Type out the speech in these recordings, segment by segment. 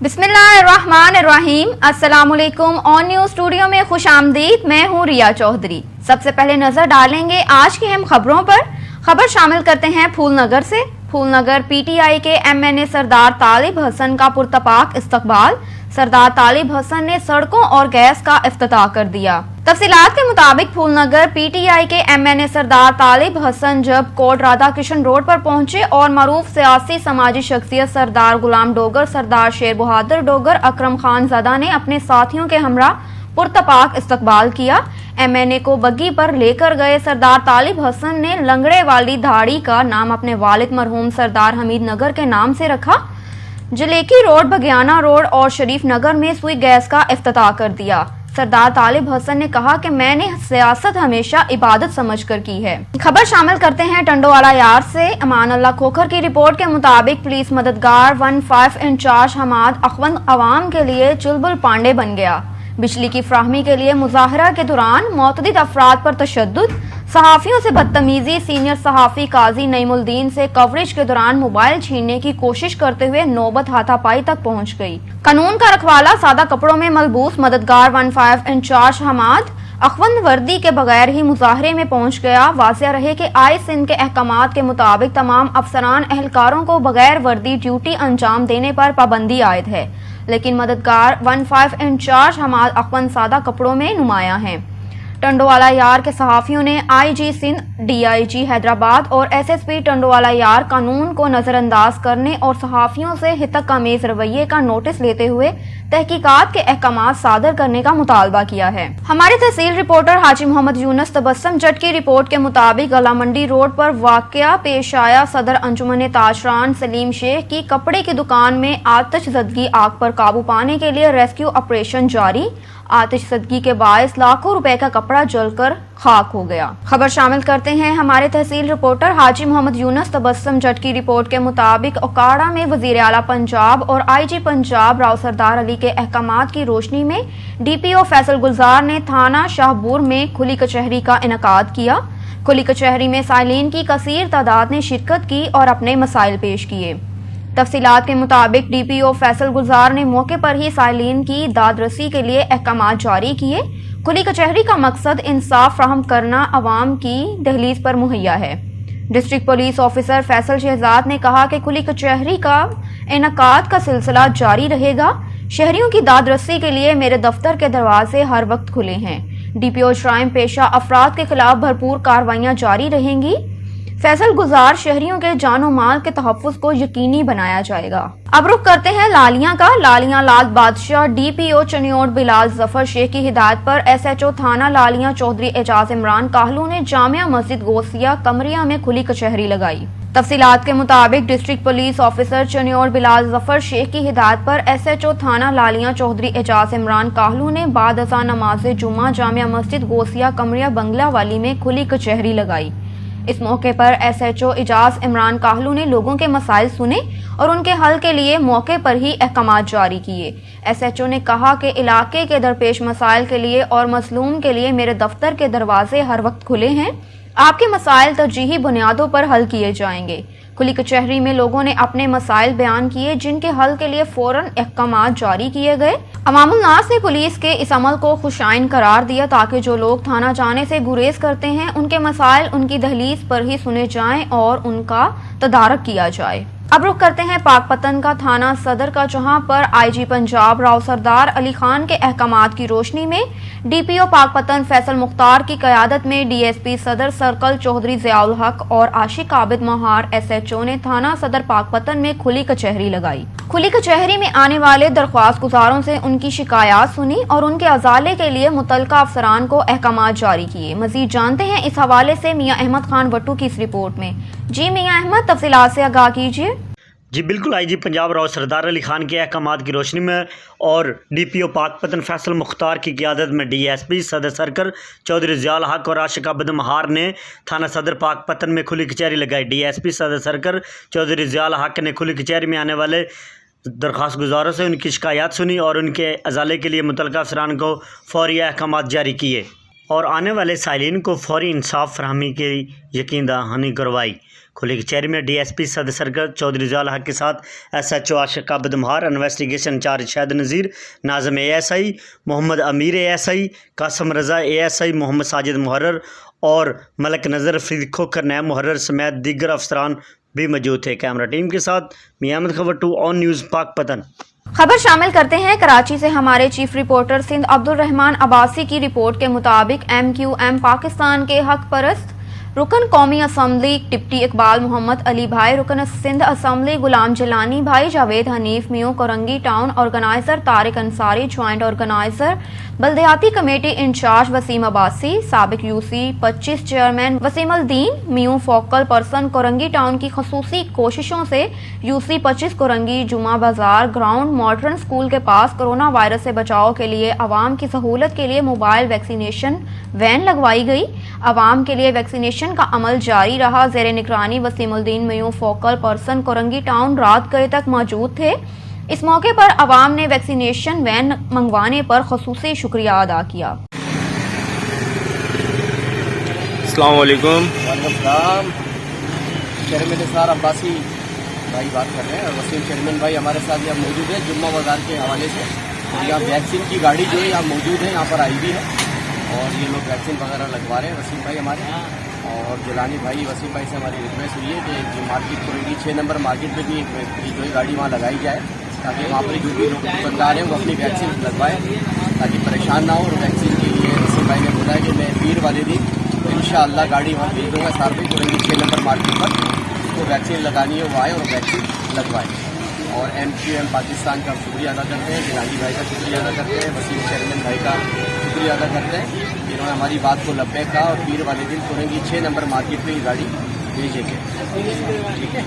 बिस्मिल्लाहिर्रहमानिर्रहीम। अस्सलामुअलैकुम। On news studio में खुश आमदीद। मैं हूँ रिया चौधरी। सबसे पहले नजर डालेंगे आज की अहम खबरों पर। खबर शामिल करते हैं फूलनगर से। फूलनगर पीटीआई के एमएनए सरदार तालिब हसन का पुरतपाक इस्तकबाल। सरदार तालिब हसन ने सड़कों और गैस का इफ्तिताह कर दिया। तफसीलात के मुताबिक फूलनगर पीटीआई के एमएनए सरदार तालिब हसन जब कोट राधा किशन रोड पर पहुंचे और मरूफ सियासी समाजी शख्सियत सरदार गुलाम डोगर, सरदार शेर बहादुर डोगर, अकरम खान ज़दा ने अपने साथियों के हमरा पुरतपाक इस्तकबाल किया। एमएनए को बग्गी पर लेकर गए सरदार तालिब हसन ने लंगड़े वाली धाड़ी का नाम अपने वालिद मरहूम सरदार हमीद नगर के नाम से रखा। जलेकी रोड, बगियाना रोड और शरीफ नगर में सुई गैस का इफ्तिताह कर दिया। सरदार तालिब हसन ने कहा कि मैंने सियासत हमेशा इबादत समझकर की है। खबर शामिल करते हैं टंडोवाला यार से। अमान अल्लाह खोखर की रिपोर्ट के मुताबिक पुलिस मददगार 15 इंचार्ज हमाद अखवंद अवाम के लिए चुलबुल पांडे बन गया। बिजली की फ्राहमी के लिए मुजाहरा के दौरान मुतअद्दिद अफराद पर तशद्दुद, सहाफ़ियों से बदतमीजी, सीनियर सहाफ़ी काजी नईमुद्दीन से कवरेज के दौरान मोबाइल छीनने की कोशिश करते हुए नौबत हाथापाई तक पहुंच गई। कानून का रखवाला सादा कपड़ों में मलबूस मददगार 15 इंचार्ज हमाद अखवंद वर्दी के बगैर ही मुजाहरे में पहुंच गया। वाज़ेह रहे कि आए सिंध के अहकामात के मुताबिक तमाम अफसरान एहलकारों को बगैर वर्दी ड्यूटी अंजाम देने पर पाबंदी आयद है, लेकिन मददगार 15 इंचार्ज हमाद अखवंद सादा कपड़ों में नुमाया हैं। टंडोवाला यार के सहाफ़ियों ने आईजी सिंध, डीआईजी हैदराबाद और एसएसपी टंडोवाला यार कानून को नज़रअंदाज करने और सहाफ़ियों से हितक आमेज़ रवैये का नोटिस लेते हुए तहकीकात के अहकामात सादर करने का मुतालबा किया है। हमारे तहसील रिपोर्टर हाजी मोहम्मद यूनुस तबस्सुम जट की रिपोर्ट के मुताबिक गला मंडी रोड पर वाक़या पेश आया। सदर अंजुमन ताजरान सलीम शेख की कपड़े की दुकान में आतिशज़दगी। आग पर काबू पाने के लिए रेस्क्यू ऑपरेशन जारी। आतिशज़दगी के बायस लाखों रुपए का कपड़ा जलकर खाक हो गया। खबर शामिल करते हैं हमारे तहसील रिपोर्टर हाजी मोहम्मद यूनुस तबस्सुम जट की रिपोर्ट के मुताबिक ओकाड़ा में वज़ीर आला पंजाब और आईजी पंजाब राव सरदार अली के अहकामात की रोशनी में डीपीओ फैसल गुलजार ने थाना शाहबूर में खुली कचहरी का इनेकाद किया। खुली कचहरी में साइलीन की कसीर तादाद ने शिरकत की और अपने मसाइल पेश किए। तफसीलात के मुताबिक डीपीओ फैसल गुलजार ने मौके पर ही साइलीन की दादरसी के लिए अहकामात जारी किए। खुली कचहरी का मकसद इंसाफ फ्राहम करना अवाम की दहलीज पर मुहैया है। District police officer Faisal Shahzad ने कहा कि खुली कचहरी का इनेकाद का सिलसिला जारी रहेगा। शहरियों की दादरसी के लिए मेरे दफ्तर के दरवाजे हर वक्त खुले हैं। डीपीओ जराइम पेशा अफराद के खिलाफ भरपूर कार्रवाइयां जारी रहेंगी। फैसल गुजार शहरियों के जानो माल के तहफ़्फ़ुज़ को यकीनी बनाया जाएगा। अब रुख करते हैं लालियां का। लालियां लाल बादशाह डीपीओ चनियोट बिलाल जफर शेख की हिदायत पर एसएचओ थाना लालियां चौधरी एजाज इमरान काहलू ने जामिया मस्जिद गोसिया कमरिया में खुली कचहरी लगाई। तफसीलात के मुताबिक district police officer Chiniot Bilal Zafar Sheikh की हिदायत पर एसएचओ थाना लालियां चौधरी एजाज इमरान काहलू ने बाद अज़ां नमाज जुम्मा जामिया मस्जिद गोसिया कमरिया बंगला वाली में खुली कचहरी लगाई। इस मौके पर एसएचओ एजाज इमरान काहलू ने लोगों के मसाइल सुने और उनके हल के लिए मौके पर ही अहकामात जारी किए। एसएचओ ने कहा कि इलाके के दरपेश मसाइल के लिए और मसलूम के लिए मेरे दफ्तर के दरवाजे हर वक्त खुले हैं। आपके मसाइल तरजीही बुनियादों पर हल किए जाएंगे। खुली कचहरी में लोगों ने अपने मसाइल बयान किए, जिनके हल के लिए फौरन अहकामात जारी किए गए। अवामुल नास ने पुलिस के इस अमल को खुशाइन करार दिया ताकि जो लोग थाना जाने से गुरेज करते हैं उनके मसाइल उनकी दहलीज पर ही सुने जाएं और उनका तदारक किया जाए। अब रुख करते हैं पाकपतन का थाना सदर का, जहां पर आईजी पंजाब राव सरदार अली खान के अहकामात की रोशनी में डीपीओ पाकपतन फैसल मुख्तार की क़यादत में डीएसपी सदर सर्कल चौधरी ज़ियाउल हक और आशिक आबिद मोहार एसएचओ ने थाना सदर पाकपतन में खुली कचहरी लगाई। खुली कचहरी में आने वाले दरख्वास्त गुजारों से उनकी शिकायत सुनी और उनके अजाले के लिए मुतल्लिका अफसरान को अहकामात जारी किए। मजीद जानते हैं इस हवाले से मियाँ अहमद खान वट्टू की इस रिपोर्ट में। जी मियाँ अहमद, तफसीलात से आगाह कीजिए। जी बिल्कुल, आईजी पंजाब राव सरदार अली खान के अहकामात की रोशनी में और डीपीओ पाकपतन फैसल मुख्तार की क़यादत में डीएसपी सदर सर्कल चौधरी ज़ियाउल हक और आशिक आबिद मोहार ने थाना सदर पाकपतन में खुली कचहरी लगाई। डीएसपी सदर सर्कल चौधरी ज़ियाउल हक ने खुली कचहरी में आने वाले दरख्वास्त गुजारों से उनकी शिकायत सुनी और उनके अजाले के लिए मुतल्लिका अफसरान को फौरी अहकामात जारी किए और आने वाले साइलिन को फौरी इंसाफ फराहमी की यकीन दहानी करवाई। کھلی کچہری میں DSP صدر سرکل چودھری ضیاء الحق کے ساتھ SHO عاشق عابد مہار، انویسٹیگیشن انچارج شاہد نذیر، ناظم ASI محمد امیر ASI، قاسم رضا ASI، محمد ساجد محرر اور ملک نظر فرید کھوکھر نائب محرر سمیت دیگر افسران بھی موجود تھے۔ کیمرہ ٹیم کے ساتھ میامد خبر 2 آن نیوز پاک پتن۔ خبر شامل کرتے ہیں کراچی سے ہمارے چیف رپورٹر سندھ عبد الرحمان عباسی کی رپورٹ کے مطابق MQM پاکستان کے حق پرست رکن قومی اسمبلی ڈپٹی اقبال محمد علی بھائی، رکن سندھ اسمبلی غلام جیلانی بھائی، Javed Hanif Mian Korangi town organiser Tariq Ansari, joint organiser بلدیاتی کمیٹی انچارج وسیم عباسی، سابق UC 25 chairman Waseem Uddin Mian, focal person Korangi town کی خصوصی کوششوں سے UC 25 کورنگی جمعہ بازار گراؤنڈ ماڈرن اسکول کے پاس کورونا وائرس سے بچاؤ کے لیے عوام کی سہولت کے لیے موبائل ویکسینیشن وین لگوائی گئی۔ عوام کے لیے ویکسینیشن کا عمل جاری رہا۔ زیر نگرانی Wasim Uddin Mian, focal person Korangi town رات گئے تک موجود تھے۔ اس موقع پر عوام نے ویکسینیشن وین منگوانے پر خصوصی شکریہ ادا کیا۔ السلام علیکم۔ وعلیکم السلام۔ چیئرمین نثار عباسی بھائی بات کر رہے ہیں اور وسیم چیئرمین بھائی ہمارے ساتھ یہاں موجود ہیں جمعہ بازار کے حوالے سے۔ یہاں ویکسین کی گاڑی جو ہے یہاں موجود ہے، یہاں پر آئی بھی ہے اور یہ لوگ ویکسین وغیرہ لگوا رہے ہیں۔ وسیم بھائی ہمارے اور جیلانی بھائی، وسیم بھائی سے ہماری ریکویسٹ ہوئی ہے کہ جو مارکیٹ کورنگی 6 نمبر مارکیٹ پہ بھی ایک جو ہے گاڑی وہاں لگائی جائے تاکہ وہاں پر جو بھی لوگ دکاندار ہیں وہ اپنی ویکسین لگوائیں تاکہ پریشان نہ ہو۔ اور ویکسین کے لیے وسیم بھائی نے بولا ہے کہ میں پیر والے دن انشاءاللہ گاڑی وہاں بھیج دوں گا سارے کورنگی 6 نمبر مارکیٹ پر، اس کو ویکسین لگانی ہے وہ آئے اور ویکسین لگوائیں۔ اور MQM پاکستان کا شکریہ ادا کرتے ہیں، جیلانی بھائی کا شکریہ ادا کرتے ہیں، وسیم چیئرمین بھائی کا شکریہ ادا کرتے ہیں جنہوں نے ہماری بات کو لبے کہا اور پیر والے دن کورنگی 6 نمبر مارکیٹ پہ یہ گاڑی بھیجیں گے۔ ٹھیک ہے۔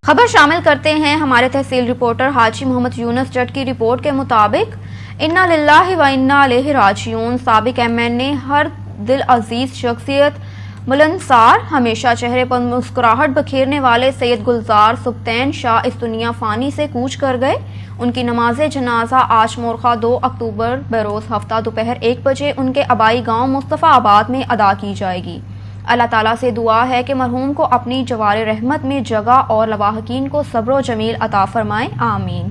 خبر شامل کرتے ہیں ہمارے تحصیل رپورٹر حاجی محمد یونس جٹ کی رپورٹ کے مطابق انا للہ و انا الیہ راجعون۔ سابق MN ہر دل عزیز شخصیت ملنسار، ہمیشہ چہرے پر مسکراہٹ بکھیرنے والے سید گلزار سبطین شاہ اس دنیا فانی سے کوچ کر گئے۔ ان کی نماز جنازہ آج مورخہ 2 اکتوبر بروز ہفتہ دوپہر 1 بجے ان کے آبائی گاؤں مصطفیٰ آباد میں ادا کی جائے گی۔ اللہ تعالیٰ سے دعا ہے کہ مرحوم کو اپنی جوار رحمت میں جگہ اور لواحقین کو صبر و جمیل عطا فرمائے، آمین۔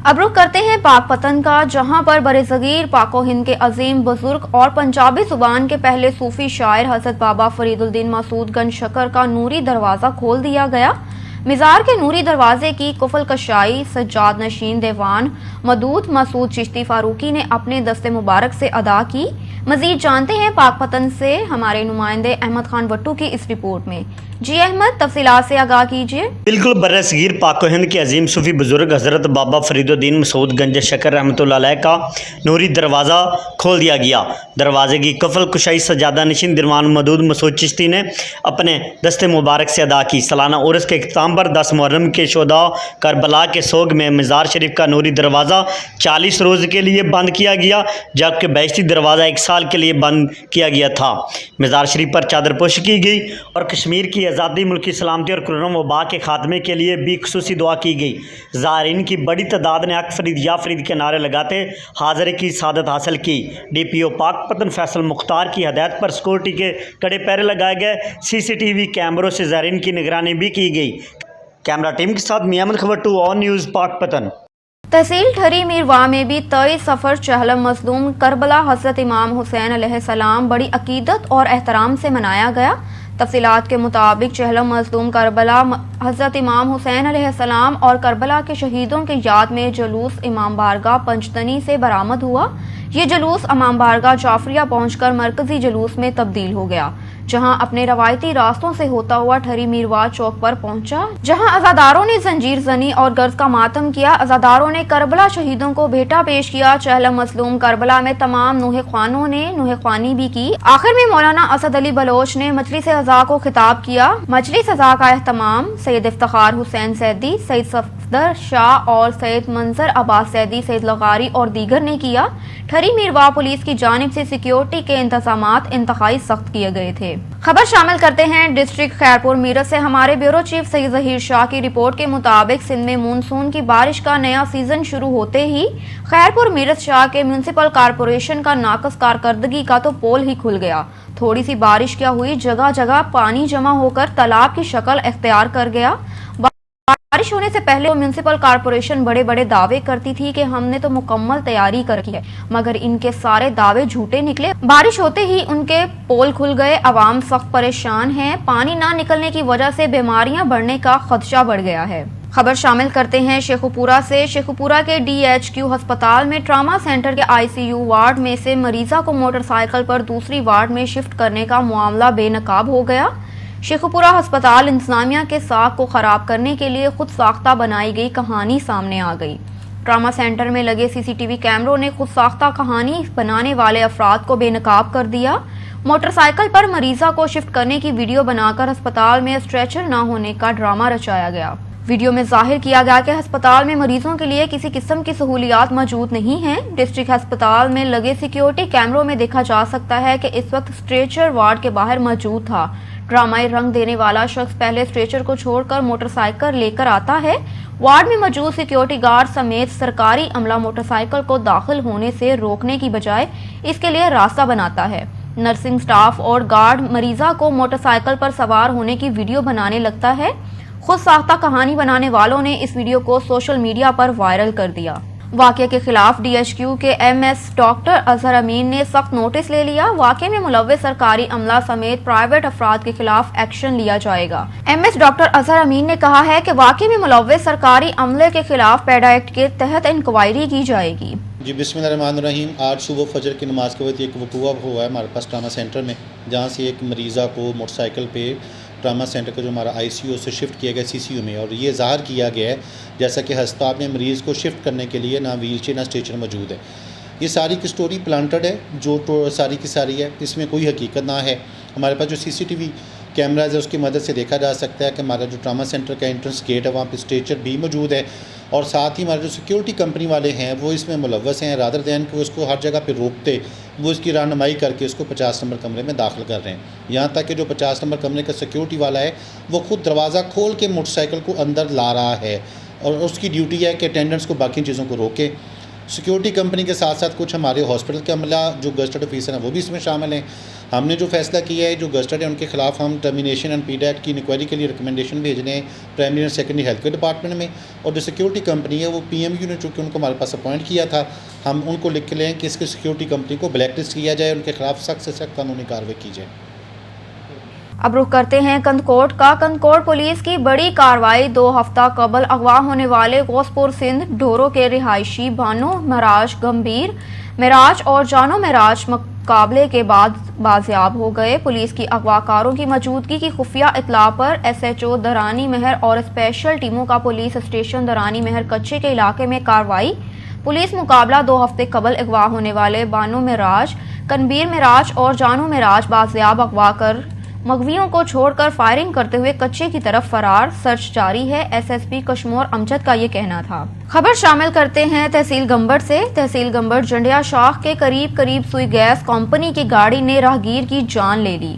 اب رخ کرتے ہیں پاک پتن کا، جہاں پر برصغیر پاک و ہند کے عظیم بزرگ اور پنجابی زبان کے پہلے صوفی شاعر حضرت بابا فرید الدین مسعود گنج شکر کا نوری دروازہ کھول دیا گیا۔ مزار کے نوری دروازے کی قفل کشائی سجاد نشین دیوان مدود مسعود چشتی فاروقی نے اپنے دست مبارک سے ادا کی۔ مزید جانتے ہیں پاک پتن سے ہمارے نمائندے احمد خان وٹو کی اس رپورٹ میں۔ جی احمد، تفصیلات سے آگاہ کیجیے۔ بالکل، برصغیر پاک و ہند کے عظیم صوفی بزرگ حضرت بابا فرید الدین مسعود گنج شکر رحمۃ اللہ علیہ کا نوری دروازہ کھول دیا گیا۔ دروازے کی قفل کشائی سجادہ نشین دیوان مدود مسعود چشتی نے اپنے دست مبارک سے ادا کی۔ سالانہ عرس کے اختتام پر 10 محرم کے شہداء کربلا کے سوگ میں مزار شریف کا نوری دروازہ 40 روز کے لیے بند کیا گیا، جبکہ بہشتی دروازہ 1 سال کے لیے بند کیا گیا تھا۔ مزار شریف پر چادر پوشی کی گئی اور کشمیر کی آزادی، ملکی سلامتی اور کورونا وبا کے خاتمے کے لیے بھی خصوصی دعا کی گئی۔ زائرین کی بڑی تعداد نے حق فرید یا فرید کے نعرے لگاتے حاضری کی سعادت حاصل کی۔ DPO پاک پتن فیصل مختار کی ہدایت پر سیکورٹی کے کڑے پہرے لگائے گئے۔ CCTV کیمروں سے زائرین کی نگرانی بھی کی گئی۔ کیمرہ ٹیم کے ساتھ میامد خبر 2 آن نیوز پاک پتن۔ تحصیل ٹھری میرواہ میں بھی 23 سفر چہلم مظلوم کربلا حضرت امام حسین علیہ السلام بڑی عقیدت اور احترام سے منایا گیا۔ تفصیلات کے مطابق چہلم مظلوم کربلا حضرت امام حسین علیہ السلام اور کربلا کے شہیدوں کی یاد میں جلوس امام بارگاہ پنجتنی سے برآمد ہوا۔ یہ جلوس امام بارگاہ جعفریہ پہنچ کر مرکزی جلوس میں تبدیل ہو گیا، جہاں اپنے روایتی راستوں سے ہوتا ہوا ٹھری میرواہ چوک پر پہنچا، جہاں عزاداروں نے زنجیر زنی اور گرز کا ماتم کیا۔ عزاداروں نے کربلا شہیدوں کو بھیٹا پیش کیا۔ چہلم مظلوم کربلا میں تمام نوحہ خوانوں نے نوحہ خوانی بھی کی۔ آخر میں مولانا اسد علی بلوچ نے مجلس عزا کو خطاب کیا۔ مجلس عزا کا اہتمام سید افتخار حسین سیدی، سید صفدر شاہ اور سید منظر عباس سیدی، سید لغاری اور دیگر نے کیا۔ ٹھری میرواہ پولیس کی جانب سے سیکیورٹی کے انتظامات انتہائی سخت کیے گئے تھے۔ रहे। खबर शामिल करते हैं डिस्ट्रिक्ट खैरपुर मीरठ से। हमारे ब्यूरो चीफ सईद जहीर शाह की रिपोर्ट के मुताबिक सिंध में मानसून की बारिश का नया सीजन शुरू होते ही खैरपुर मीरठ शाह के म्यूनिसिपल कॉरपोरेशन का नाकस कारकर्दगी का तो पोल ही खुल गया। थोड़ी सी बारिश क्या हुई, जगह जगह पानी जमा होकर तालाब की शक्ल इख्तियार कर गया। बारिश होने से पहले म्यूनिसिपल कॉरपोरेशन बड़े बड़े दावे करती थी कि हमने तो मुकम्मल तैयारी कर रखी है, मगर इनके सारे दावे झूठे निकले। बारिश होते ही उनके पोल खुल गए। अवाम सख्त परेशान है। पानी ना निकलने की वजह से बीमारियां बढ़ने का खदशा बढ़ गया है। खबर शामिल करते हैं शेखुपुरा से। शेखुपुरा के DHQ अस्पताल में ट्रामा सेंटर के ICU वार्ड में से मरीजा को मोटरसाइकिल पर दूसरी वार्ड में शिफ्ट करने का मामला बेनकाब हो गया। शेखुपुरा अस्पताल इंतजामिया के साख को खराब करने के लिए खुद साख्ता बनाई गई कहानी सामने आ गई। ट्रामा सेंटर में लगे CCTV कैमरों ने खुद साख्ता कहानी बनाने वाले अफराद को बेनकाब कर दिया। मोटरसाइकिल पर मरीजा को शिफ्ट करने की वीडियो बनाकर अस्पताल में स्ट्रेचर न होने का ड्रामा रचाया गया। वीडियो में जाहिर किया गया कि अस्पताल में मरीजों के लिए किसी किस्म की सहूलियात मौजूद नहीं हैं। डिस्ट्रिक्ट अस्पताल में लगे सिक्योरिटी कैमरों में देखा जा सकता है कि इस वक्त स्ट्रेचर वार्ड के बाहर मौजूद था। ड्रामाई रंग देने वाला शख्स पहले स्ट्रेचर को छोड़कर मोटरसाइकिल लेकर आता है। वार्ड में मौजूद सिक्योरिटी गार्ड समेत सरकारी अमला मोटरसाइकिल को दाखिल होने से रोकने की बजाय इसके लिए रास्ता बनाता है। नर्सिंग स्टाफ और गार्ड मरीजा को मोटरसाइकिल पर सवार होने की वीडियो बनाने लगता है। खुद साख्ता कहानी बनाने वालों ने इस वीडियो को सोशल मीडिया पर वायरल कर दिया। वाक़े के खिलाफ DHQ के MS डॉक्टर अजहर अमीन ने सख्त नोटिस ले लिया। वाक़े में मुलव्विस सरकारी अमला समेत प्राइवेट अफराद के खिलाफ एक्शन लिया जाएगा। MS डॉक्टर अजहर अमीन ने कहा है कि वाक़े में मुलव्विस सरकारी अमले के खिलाफ पैडा एक्ट के तहत इंक्वायरी की जाएगी। जी बिस्मिल्लाहिर्रहमानिर्रहीम। आज सुबह फजर की नमाज के वक्त एक वक़ूआ हुआ है हमारे पास ट्रामा सेंटर में, जहाँ से एक मरीज़ा को मोटरसाइकिल पे ट्रामा सेंटर का जो हमारा ICU से शिफ्ट किया गया CCU में, और ये ज़ाहिर किया गया है जैसा कि अस्पताल में मरीज़ को शिफ्ट करने के लिए ना व्हील चेयर ना स्ट्रेचर मौजूद है। ये सारी की स्टोरी प्लांटेड है, जो तो सारी की सारी है, इसमें कोई हकीकत ना है। हमारे पास जो CCTV कैमराज है उसकी मदद से देखा जा सकता है कि हमारा जो ट्रामा सेंटर का एंट्रेंस गेट है वहाँ पे स्ट्रेचर भी मौजूद है, और साथ ही हमारे जो सिक्योरिटी कंपनी वाले हैं वो इसमें मुलव्वस हैं। रादर दैन को उसको हर जगह पे रोकते, वो इसकी रहनुमाई करके उसको 50 नंबर कमरे में दाखिल कर रहे हैं। यहाँ तक कि जो 50 नंबर कमरे का सिक्योरिटी वाला है वो खुद दरवाज़ा खोल के मोटरसाइकिल को अंदर ला रहा है, और उसकी ड्यूटी है कि अटेंडेंट्स को बाकी चीज़ों को रोके। सिक्योरिटी कंपनी के साथ साथ कुछ हमारे हॉस्पिटल के अमला जो गस्टेड ऑफिसर हैं वो भी इसमें शामिल हैं। हमने जो फैसला किया है, जो गस्टेड है उनके खिलाफ हम टर्मिनेशन एंड पैडा एक्ट की इंक्वायरी के लिए रिकमेंडेशन भेज रहे हैं primary and secondary health care department में। और जो सिक्योरिटी कंपनी है वो PMU ने चूँकि उनको हमारे पास अपॉइंट किया था, हम उनको लिख के लें कि इसकी सिक्योरिटी कंपनी को ब्लैक लिस्ट किया जाए, उनके खिलाफ सख्त से सख्त कानूनी कार्रवाई की जाए। अब रुख करते हैं कंदकोट का। कंदकोट पुलिस की बड़ी कार्रवाई। 2 हफ्ता कबल अगवा होने वाले गौसपुर सिंध ढोरो के रिहायशी बानो महराज गंभीर महराज और जानो महराज मुकाबले के बाद बाजियाब हो गए। पुलिस की अगवाकारों की मौजूदगी की खुफिया इतला पर SHO दरानी महर और स्पेशल टीमों का पुलिस स्टेशन दरानी महर कच्चे के इलाके में कार्रवाई। पुलिस मुकाबला 2 हफ्ते कबल अगवा होने वाले बानो महराज, कनबीर महराज और जानो महराज बाजियाब अगवा कर मगवियों को छोड़कर फायरिंग करते हुए कच्चे की तरफ फरार। सर्च जारी है। SSP कश्मोर अमजद का ये कहना था। खबर शामिल करते हैं तहसील गंबड़ से। तहसील गंबड़ जंडिया शाख के करीब सुई गैस कंपनी की गाड़ी ने राहगीर की जान ले ली।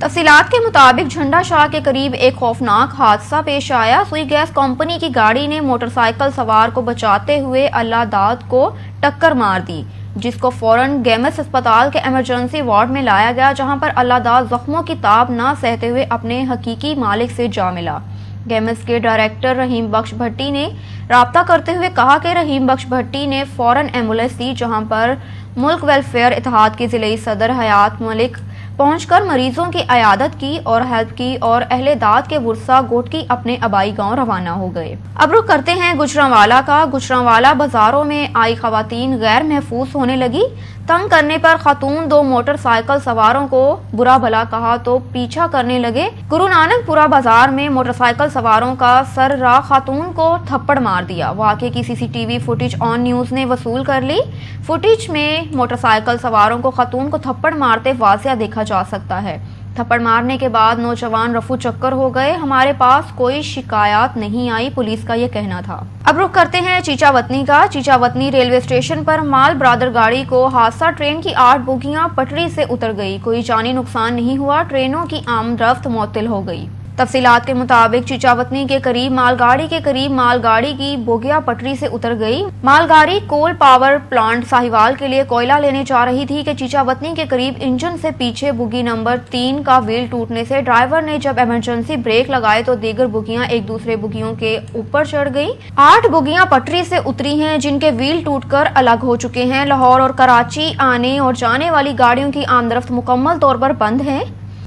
तफसीलात के मुताबिक झंडा शाह के करीब एक खौफनाक हादसा पेश आया। सुई गैस कंपनी की गाड़ी ने मोटरसाइकिल सवार को बचाते हुए अल्लाह दाद को टक्कर मार दी, जिसको फौरन गेमस अस्पताल के इमरजेंसी वार्ड में लाया गया, जहां पर अल्लाह दाद जख्मों की ताब न सहते हुए अपने हकीकी मालिक से जा मिला। गेमस के डायरेक्टर रहीम बख्श भट्टी ने राब्ता करते हुए कहा कि रहीम बख्श भट्टी ने फौरन एम्बुलेंस दी, जहां पर मुल्क वेलफेयर इत्तेहाद के जिले सदर हयात मलिक पहुंचकर मरीजों की अयादत की और हेल्प की, और अहले दाद के वर्सा गोटकी अपने आबाई गांव रवाना हो गए। अब रुख करते हैं गुजरांवाला का। गुजरांवाला बाजारों में आई खवातीन गैर महफूज होने लगी। तंग करने पर खातून 2 मोटरसाइकिल सवारों को बुरा भला कहा तो पीछा करने लगे। गुरु नानकपुरा बाजार में मोटरसाइकिल सवारों का सर्रा खातून को थप्पड़ मार दिया। वाक़े की CCTV फुटेज ऑन न्यूज ने वसूल कर ली। फुटेज में मोटरसाइकिल सवारों को खातून को थप्पड़ मारते वाज़िया देखा जा सकता है। थप्पड़ मारने के बाद नौजवान रफू चक्कर हो गए। हमारे पास कोई शिकायत नहीं आई, पुलिस का ये कहना था। अब रुख करते हैं चीचावतनी का। चीचावतनी रेलवे स्टेशन पर माल ब्रादर गाड़ी को हादसा, ट्रेन की 8 बोगियां पटरी से उतर गई। कोई जानी नुकसान नहीं हुआ, ट्रेनों की आमदरफ्त मुअत्तल हो गई। तफसीलात के मुताबिक चीचावतनी के करीब मालगाड़ी की बोगिया पटरी से उतर गई। मालगाड़ी कोल पावर प्लांट साहिवाल के लिए कोयला लेने जा रही थी कि चीचावतनी के करीब इंजन से पीछे बोगी नंबर 3 का व्हील टूटने से ड्राइवर ने जब इमरजेंसी ब्रेक लगाए तो दीगर बोगियां एक दूसरे बोगियों के ऊपर चढ़ गई। 8 बोगियां पटरी से उतरी हैं जिनके व्हील टूटकर अलग हो चुके हैं। लाहौर और कराची आने और जाने वाली गाड़ियों की आमदरफ्त मुकम्मल तौर पर बंद है।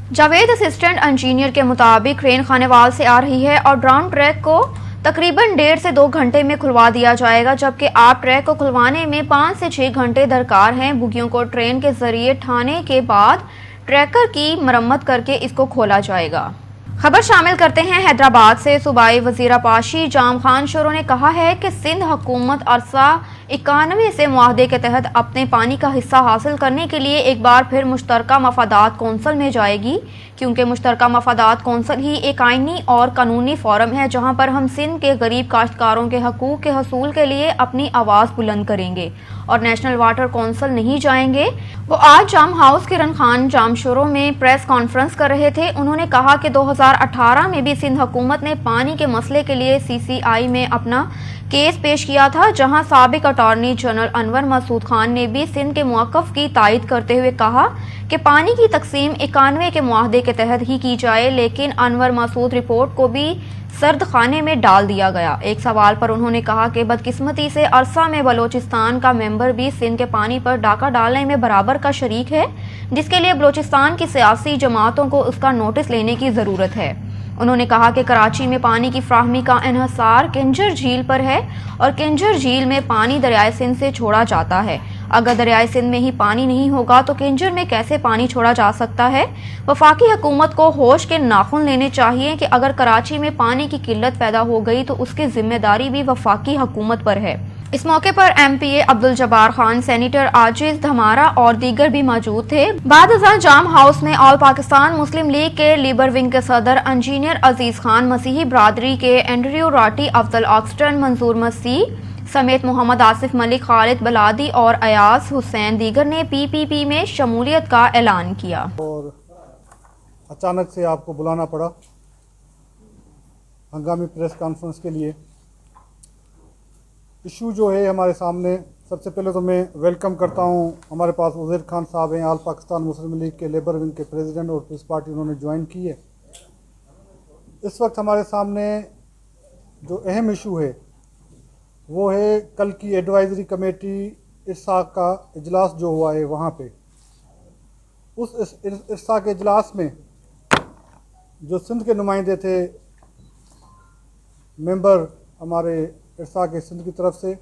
जावेद असिस्टेंट इंजीनियर के मुताबिक ट्रेन खानेवाल से आ रही है और डाउन ट्रैक को तकरीबन 1.5 से 2 घंटे में खुलवा दिया जाएगा, जबकि आप ट्रैक को खुलवाने में 5 से 6 घंटे दरकार हैं। बोगियों को ट्रेन के जरिए ठाने के बाद ट्रैकर की मरम्मत करके इसको खोला जाएगा। खबर शामिल करते हैं हैदराबाद से। सूबाई वजीर पाशी जाम खान शोरो ने कहा है कि सिंध हुकूमत अरसा 91 से मुआहदे के तहत अपने पानी का हिस्सा हासिल करने के लिए एक बार फिर मुश्तरका मफादात कौंसल में जाएगी, क्योंकि मुश्तरका मफादात कौंसल ही एक आइनी और कानूनी फोरम है जहां पर हम सिंध के गरीब काश्तकारों के हकूक के हसूल के लिए अपनी आवाज़ बुलंद करेंगे और नेशनल वाटर कौंसल नहीं जाएंगे। वो आज जाम हाउस किरण खान जाम शोरो में प्रेस कॉन्फ्रेंस कर रहे थे। उन्होंने कहा कि 2018 में भी सिंध हुकूमत ने पानी के मसले के लिए CCI में अपना केस पेश किया था, जहां साबिक अटॉर्नी जनरल अनवर मसूद खान ने भी सिंध के मौक़िफ़ की तायद करते हुए कहा कि पानी की तकसीम 91 के मुआहदे के तहत ही की जाए, लेकिन अनवर मसूद रिपोर्ट को भी सर्द खाने में डाल दिया गया। एक सवाल पर उन्होंने कहा कि बदकिस्मती से अरसा में बलोचिस्तान का मेंबर भी सिंध के पानी पर डाका डालने में बराबर का शरीक है, जिसके लिए बलोचिस्तान की सियासी जमातों को उसका नोटिस लेने की ज़रूरत है। उन्होंने कहा कि कराची में पानी की फ्राहमी का इन्हसार किंजर झील पर है और किंजर झील में पानी दरियाए सिंध से छोड़ा जाता है। अगर दरियाए सिंध में ही पानी नहीं होगा तो किंजर में कैसे पानी छोड़ा जा सकता है। वफाकी हुकूमत को होश के नाखून लेने चाहिए कि अगर कराची में पानी की किल्लत पैदा हो गई तो उसकी जिम्मेदारी भी वफाकी हुकूमत पर है। इस मौके पर MPA अब्दुल जब्बार खान, सेनेटर आजिज धमारा और दीगर भी मौजूद थे। बाद जाम हाउस में ऑल पाकिस्तान मुस्लिम लीग के लीबर विंग के सदर इंजीनियर अजीज खान, मसीही बरादरी के एंड्रयू राटी, अफजल ऑक्सटन, मंजूर मसीह समेत मोहम्मद आसिफ मलिक, खालिद बलादी और अयाज हुसैन दीगर ने PPP में शमूलियत का ऐलान किया। और अचानक से आपको बुलाना पड़ा हंगामी प्रेस कॉन्फ्रेंस के लिए। इशू जो है हमारे सामने, सबसे पहले तो मैं वेलकम करता हूं, हमारे पास वज़ीर खान साहब हैं, ऑल पाकिस्तान मुस्लिम लीग के लेबर विंग के प्रेसिडेंट और पीस पार्टी उन्होंने ज्वाइन की है। इस वक्त हमारे सामने जो अहम इशू है वो है कल की एडवाइज़री कमेटी इरसा का इजलास जो हुआ है वहाँ पे, उस इरसा के इजलास में जो सिंध के नुमाइंदे थे, मेंबर हमारे इरसा के सिंध की तरफ से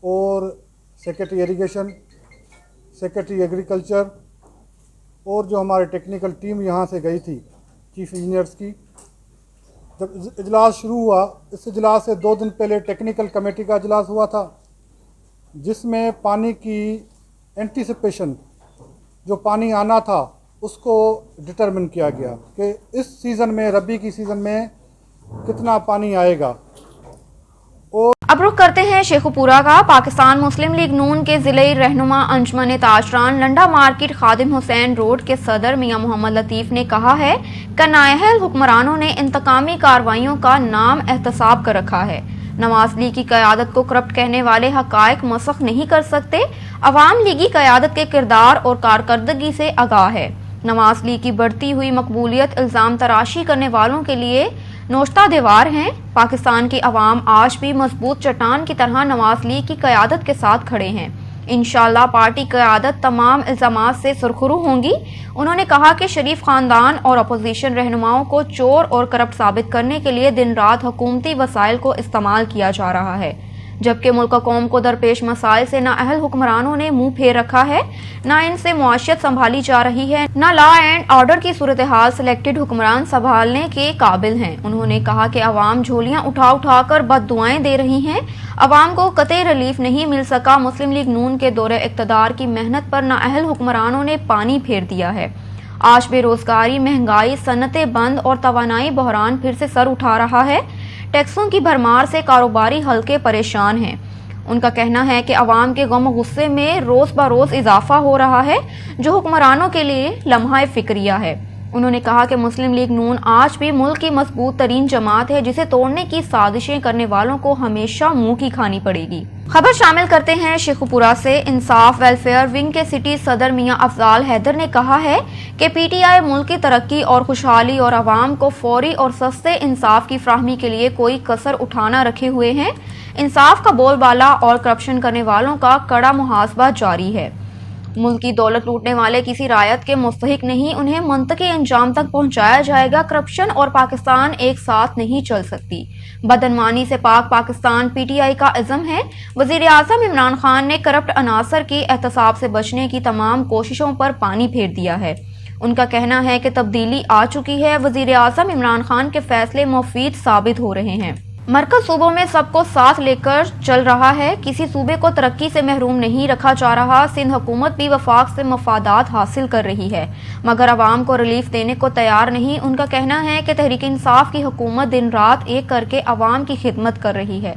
और सेक्रेटरी इरिगेशन, सेक्रेटरी एग्रीकल्चर और जो हमारे टेक्निकल टीम यहाँ से गई थी चीफ इंजीनियर्स की, जब इजलास शुरू हुआ, इस इजलास से 2 दिन पहले टेक्निकल कमेटी का इजलास हुआ था जिसमें पानी की एंटीसिपेशन, जो पानी आना था उसको डिटरमिन किया गया कि इस सीज़न में, रबी की सीज़न में कितना पानी आएगा। अब रुख करते हैं शेखुपुरा का। पाकिस्तान मुस्लिम लीग नून के ज़िले रहनुमा अंजुमन ताजरान लंडा मार्केट खादिम हुसैन रोड के सदर मियां मोहम्मद लतीफ़ ने कहा है कि नाअहल हुक्मरानों ने इंतकामी कार्रवाइयों का नाम एहतसाब कर रखा है। नवाज लीग की क़यादत को करप्ट कहने वाले हक़ाइक़ मसख़ नहीं कर सकते। अवाम लीगी क़यादत के किरदार और कारकर्दगी से आगाह है। नवाज लीग की बढ़ती हुई मकबूलियत इल्ज़ाम तराशी करने वालों के लिए नोश्ता दीवार हैं। पाकिस्तान की अवाम आज भी मजबूत चट्टान की तरह नवाज लीग की क़यादत के साथ खड़े हैं। इंशाअल्लाह पार्टी क़यादत तमाम इल्ज़ामात से सुरखरू होंगी। उन्होंने कहा कि शरीफ ख़ानदान और अपोजिशन रहनुमाओं को चोर और करप्ट साबित करने के लिए दिन रात हुकूमती वसाइल को इस्तेमाल किया जा रहा है, जबकि मुल्क कौम को दरपेश मसाइल से नाअहल हुक्मरानों ने मुंह फेर रखा है। ना इनसे मुआशियत संभाली जा रही है, ना लॉ एंड ऑर्डर की सूरत हाल सिलेक्टेड हुक्मरान संभालने के काबिल हैं। उन्होंने कहा कि अवाम झोलियां उठा उठा कर बददुआएं दे रही हैं। अवाम को कतई रिलीफ नहीं मिल सका। मुस्लिम लीग नून के दौरे इक़्तिदार की मेहनत पर नाअहल हुक्मरानों ने पानी फेर दिया है। آج بے روزگاری، مہنگائی، صنعتیں بند اور توانائی بحران پھر سے سر اٹھا رہا ہے۔ ٹیکسوں کی بھرمار سے کاروباری حلقے پریشان ہیں۔ ان کا کہنا ہے کہ عوام کے غم و غصے میں روز بروز اضافہ ہو رہا ہے، جو حکمرانوں کے لیے لمحہ فکریہ ہے۔ انہوں نے کہا کہ مسلم لیگ نون آج بھی ملک کی مضبوط ترین جماعت ہے، جسے توڑنے کی سازشیں کرنے والوں کو ہمیشہ منہ کی کھانی پڑے گی۔ خبر شامل کرتے ہیں شیخو پورہ سے۔ انصاف ویلفیئر ونگ کے سٹی صدر میاں افضال حیدر نے کہا ہے کہ پی ٹی آئی ملک کی ترقی اور خوشحالی اور عوام کو فوری اور سستے انصاف کی فراہمی کے لیے کوئی کسر اٹھانا رکھے ہوئے ہیں۔ انصاف کا بول بالا اور کرپشن کرنے والوں کا کڑا محاسبہ جاری ہے۔ ملک کی دولت لوٹنے والے کسی رعایت کے مستحق نہیں، انہیں منطقی انجام تک پہنچایا جائے گا۔ کرپشن اور پاکستان ایک ساتھ نہیں چل سکتی۔ بدعنوانی سے پاک پاکستان پی ٹی آئی کا عزم ہے۔ وزیر اعظم عمران خان نے کرپٹ عناصر کی احتساب سے بچنے کی تمام کوششوں پر پانی پھیر دیا ہے۔ ان کا کہنا ہے کہ تبدیلی آ چکی ہے۔ وزیر اعظم عمران خان کے فیصلے مفید ثابت ہو رہے ہیں۔ مرکز صوبوں میں سب کو ساتھ لے کر چل رہا ہے، کسی صوبے کو ترقی سے محروم نہیں رکھا جا رہا۔ سندھ حکومت بھی وفاق سے مفادات حاصل کر رہی ہے، مگر عوام کو ریلیف دینے کو تیار نہیں۔ ان کا کہنا ہے کہ تحریک انصاف کی حکومت دن رات ایک کر کے عوام کی خدمت کر رہی ہے۔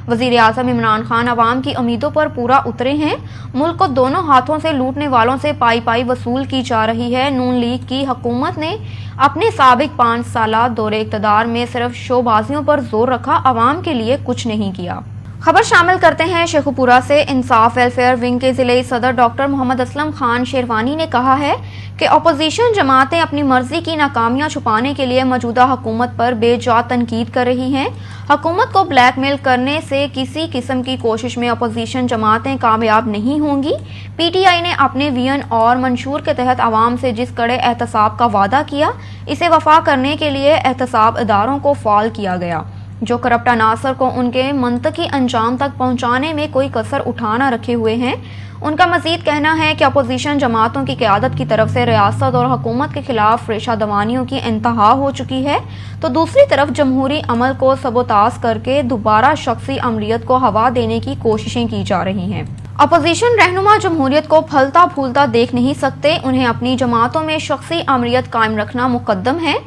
وزیر اعظم عمران خان عوام کی امیدوں پر پورا اترے ہیں۔ ملک کو دونوں ہاتھوں سے لوٹنے والوں سے پائی پائی وصول کی جا رہی ہے۔ نون لیگ کی حکومت نے اپنے سابق 5 سالہ دور اقتدار میں صرف شو بازیوں پر زور رکھا، عوام کے لیے کچھ نہیں کیا۔ خبر شامل کرتے ہیں شیخو پورہ سے۔ انصاف ویلفیئر ونگ کے ضلعی صدر ڈاکٹر محمد اسلم خان شیروانی نے کہا ہے کہ اپوزیشن جماعتیں اپنی مرضی کی ناکامیاں چھپانے کے لیے موجودہ حکومت پر بے جا تنقید کر رہی ہیں۔ حکومت کو بلیک میل کرنے سے کسی قسم کی کوشش میں اپوزیشن جماعتیں کامیاب نہیں ہوں گی۔ پی ٹی آئی نے اپنے ویژن اور منشور کے تحت عوام سے جس کڑے احتساب کا وعدہ کیا، اسے وفا کرنے کے لیے احتساب اداروں کو فعال کیا گیا، جو کرپٹ عناصر کو ان کے منطقی انجام تک پہنچانے میں کوئی کسر اٹھانا رکھے ہوئے ہیں۔ ان کا مزید کہنا ہے کہ اپوزیشن جماعتوں کی قیادت کی طرف سے ریاست اور حکومت کے خلاف ریشہ دوانیوں کی انتہا ہو چکی ہے، تو دوسری طرف جمہوری عمل کو سبوتاژ کر کے دوبارہ شخصی امریت کو ہوا دینے کی کوششیں کی جا رہی ہیں۔ اپوزیشن رہنما جمہوریت کو پھلتا پھولتا دیکھ نہیں سکتے، انہیں اپنی جماعتوں میں شخصی امریت قائم رکھنا مقدم ہے۔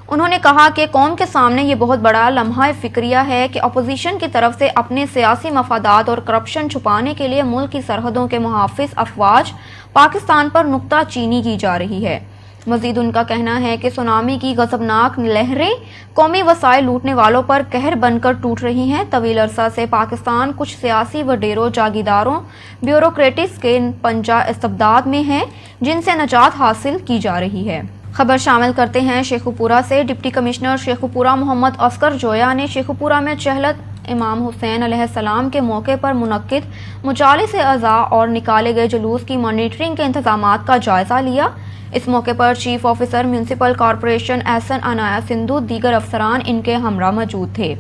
انہوں نے کہا کہ قوم کے سامنے یہ بہت بڑا لمحہ فکریہ ہے کہ اپوزیشن کی طرف سے اپنے سیاسی مفادات اور کرپشن چھپانے کے لیے ملک کی سرحدوں کے محافظ افواج پاکستان پر نکتہ چینی کی جا رہی ہے۔ مزید ان کا کہنا ہے کہ سونامی کی غضبناک لہریں قومی وسائل لوٹنے والوں پر قہر بن کر ٹوٹ رہی ہیں۔ طویل عرصہ سے پاکستان کچھ سیاسی وڈیروں، جاگیرداروں، بیوروکریٹس کے پنجہ استبداد میں ہے، جن سے نجات حاصل کی جا رہی ہے۔ خبر شامل کرتے ہیں شیخو پورہ سے۔ ڈپٹی کمشنر شیخو پورہ محمد عسکر جویا نے شیخو پورہ میں چہلت امام حسین علیہ السلام کے موقع پر منعقد مجالس اعزاء اور نکالے گئے جلوس کی مانیٹرنگ کے انتظامات کا جائزہ لیا۔ اس موقع پر چیف آفیسر میونسپل کارپوریشن احسن عنایہ سندھو دیگر افسران ان کے ہمراہ موجود تھے۔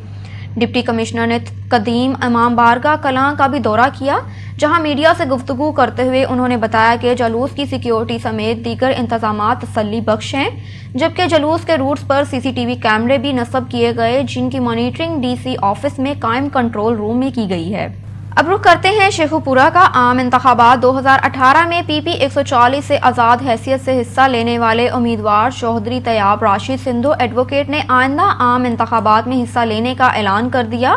ڈپٹی کمشنر نے قدیم امام بارگاہ کلاں کا بھی دورہ کیا، جہاں میڈیا سے گفتگو کرتے ہوئے انہوں نے بتایا کہ جلوس کی سیکیورٹی سمیت دیگر انتظامات تسلی بخش ہیں، جبکہ جلوس کے روٹس پر سی سی ٹی وی کیمرے بھی نصب کیے گئے، جن کی مانیٹرنگ ڈی سی آفس میں قائم کنٹرول روم میں کی گئی ہے۔ اب رخ کرتے ہیں شیخو پورہ کا۔ عام انتخابات 2018 میں پی پی 140 سے آزاد حیثیت سے حصہ لینے والے امیدوار چودھری طیاب راشد سندھو ایڈوکیٹ نے آئندہ عام انتخابات میں حصہ لینے کا اعلان کر دیا۔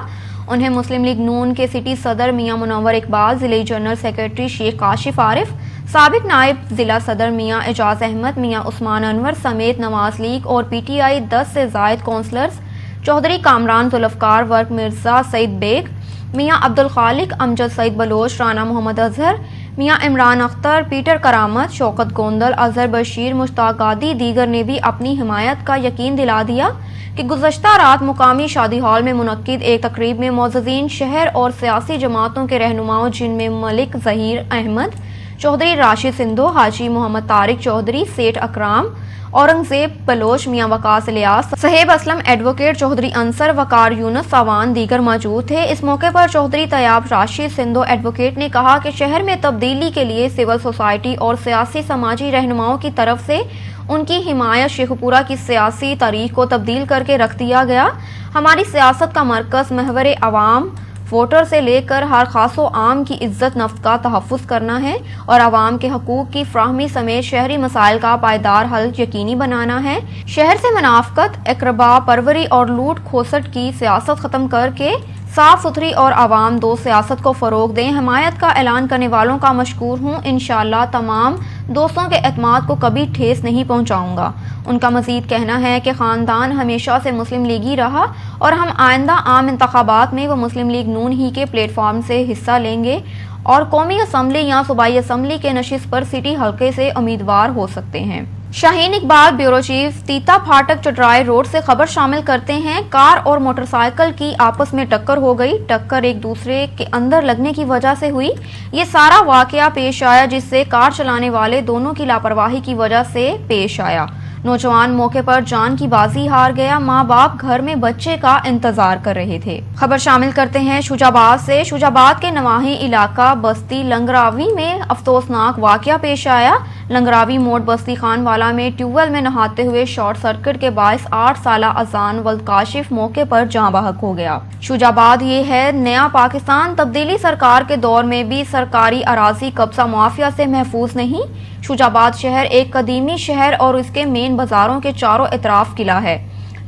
انہیں مسلم لیگ نون کے سٹی صدر میاں منور اقبال، ضلعی جنرل سیکرٹری شیخ کاشف عارف، سابق نائب ضلع صدر میاں اعجاز احمد، میاں عثمان انور سمیت نواز لیگ اور پی ٹی آئی 10 سے زائد کونسلرز، چودھری کامران ذوالفقار، ورک مرزا سعید بیگ، میاں عبدالخالق، امجد سعید بلوچ، رانا محمد اظہر، میاں عمران اختر، پیٹر کرامت، شوکت گوندل، اظہر بشیر، مشتاق گادی دیگر نے بھی اپنی حمایت کا یقین دلا دیا کہ گزشتہ رات مقامی شادی ہال میں منعقد ایک تقریب میں معززین شہر اور سیاسی جماعتوں کے رہنماؤں، جن میں ملک ظہیر احمد، چودھری راشد سندھو، حاجی محمد طارق چودھری، سیٹھ اکرام، اورنگزیب بلوچ، میاں وقاص الیاس، صہیب اسلم ایڈوکیٹ، چودھری انصر، وقار یونس، ساوان دیگر موجود تھے۔ اس موقع پر چودھری طیاب راشد سندھو ایڈوکیٹ نے کہا کہ شہر میں تبدیلی کے لیے سول سوسائٹی اور سیاسی سماجی رہنماؤں کی طرف سے ان کی حمایت شیخو پورہ کی سیاسی تاریخ کو تبدیل کر کے رکھ دیا گیا۔ ہماری سیاست کا مرکز محور عوام वोटर से लेकर हर खासो आम की इज्जत नफ्स का तहफ़्फ़ुज़ करना है और आवाम के हकूक़ की फ्राहमी समेत शहरी मसाइल का पायदार हल यकीनी बनाना है। शहर से मुनाफ़क़त, इक़रबा परवरी और लूट खोसट की सियासत ख़त्म करके साफ सुथरी और आवाम दोस्त सियासत को फ़रोग़ दें। हमायत का ऐलान करने वालों का मशकूर हूँ। इंशाअल्लाह तमाम दोस्तों के एतमाद को कभी ठेस नहीं पहुँचाऊँगा। उनका मज़ीद कहना है कि ख़ानदान हमेशा से मुस्लिम लीगी रहा और हम आइंदा आम इंतख़ाबात में वो मुस्लिम लीग नून ही के प्लेटफॉर्म से हिस्सा लेंगे और कौमी असम्बली या सूबाई असम्बली के नशिस्त पर सिटी हल्के से उम्मीदवार हो सकते हैं। शाहीन इकबाल, ब्यूरो चीफ, तीता फाटक चटराई रोड से खबर शामिल करते हैं। कार और मोटरसाइकिल की आपस में टक्कर हो गई। टक्कर एक दूसरे के अंदर लगने की वजह से हुई। ये सारा वाकया पेश आया जिससे कार चलाने वाले दोनों की लापरवाही की वजह से पेश आया। नौजवान मौके पर जान की बाजी हार गया। माँ बाप घर में बच्चे का इंतजार कर रहे थे। खबर शामिल करते हैं शुजाबाद से। शुजाबाद के नवाही इलाका बस्ती लंगरावी में अफसोसनाक वाकया पेश आया। लंगरावी मोड़ बस्ती खानवाला में ट्यूबवेल में नहाते हुए शॉर्ट सर्किट के बायस 8 साला अजान वल्द काशिफ मौके पर जाँ बहक हो गया। शुजाबाद ये है नया पाकिस्तान। तब्दीली सरकार के दौर में भी सरकारी अराजी कब्जा माफिया से महफूज नहीं। शुजाबाद शहर एक कदीमी शहर और इसके मेन बाजारों के चारों इतराफ किला है,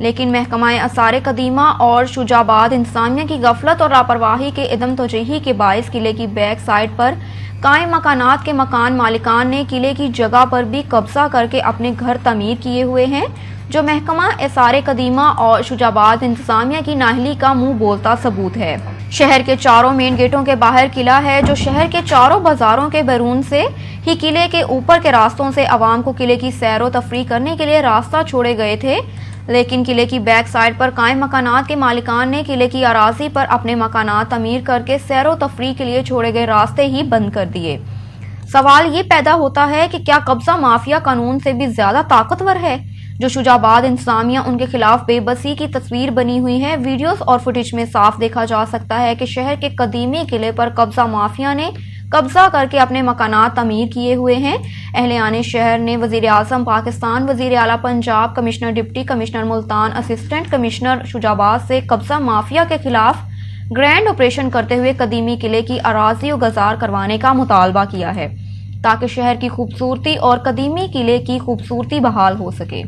लेकिन महकमा आसार कदीमा और शुजाबाद इंतजामिया की गफलत और लापरवाही के इदम तोजही के बायस किले की बैक साइड पर कायम मकानात के मकान मालिकान ने किले की जगह पर भी कब्जा करके अपने घर तमीर किए हुए हैं, जो महकमा आसार कदीमा और शुजाबाद इंतजामिया की नाहली का मुंह बोलता सबूत है। शहर के चारों मेन गेटों के बाहर किला है, जो शहर के चारों बाजारों के बैरून से ही किले के ऊपर के रास्तों से आवाम को किले की सैर व तफरी करने के लिए रास्ता छोड़े गए थे, लेकिन किले की बैक साइड पर कायम मकानात के मालिकान ने किले की अराजी पर अपने मकानात तमीर करके सैर व तफरी के लिए छोड़े गए रास्ते ही बंद कर दिए। सवाल ये पैदा होता है कि क्या कब्जा माफिया कानून से भी ज्यादा ताकतवर है? जो शुजाबाद इंतजामिया उनके खिलाफ बेबसी की तस्वीर बनी हुई है। वीडियोस और फुटेज में साफ देखा जा सकता है कि शहर के कदीमी किले पर कब्जा माफिया ने कब्जा करके अपने मकानात तमीर किए हुए हैं। अहले शहर ने वजीर आजम पाकिस्तान, वजीर आला Punjab, commissioner deputy commissioner Multan, assistant commissioner Shujabad से कब्जा माफिया के खिलाफ ग्रैंड ऑपरेशन करते हुए कदीमी किले की अराजी गुजार करवाने का मुतालबा किया है, ताकि शहर की खूबसूरती और कदीमी किले की खूबसूरती बहाल हो सके।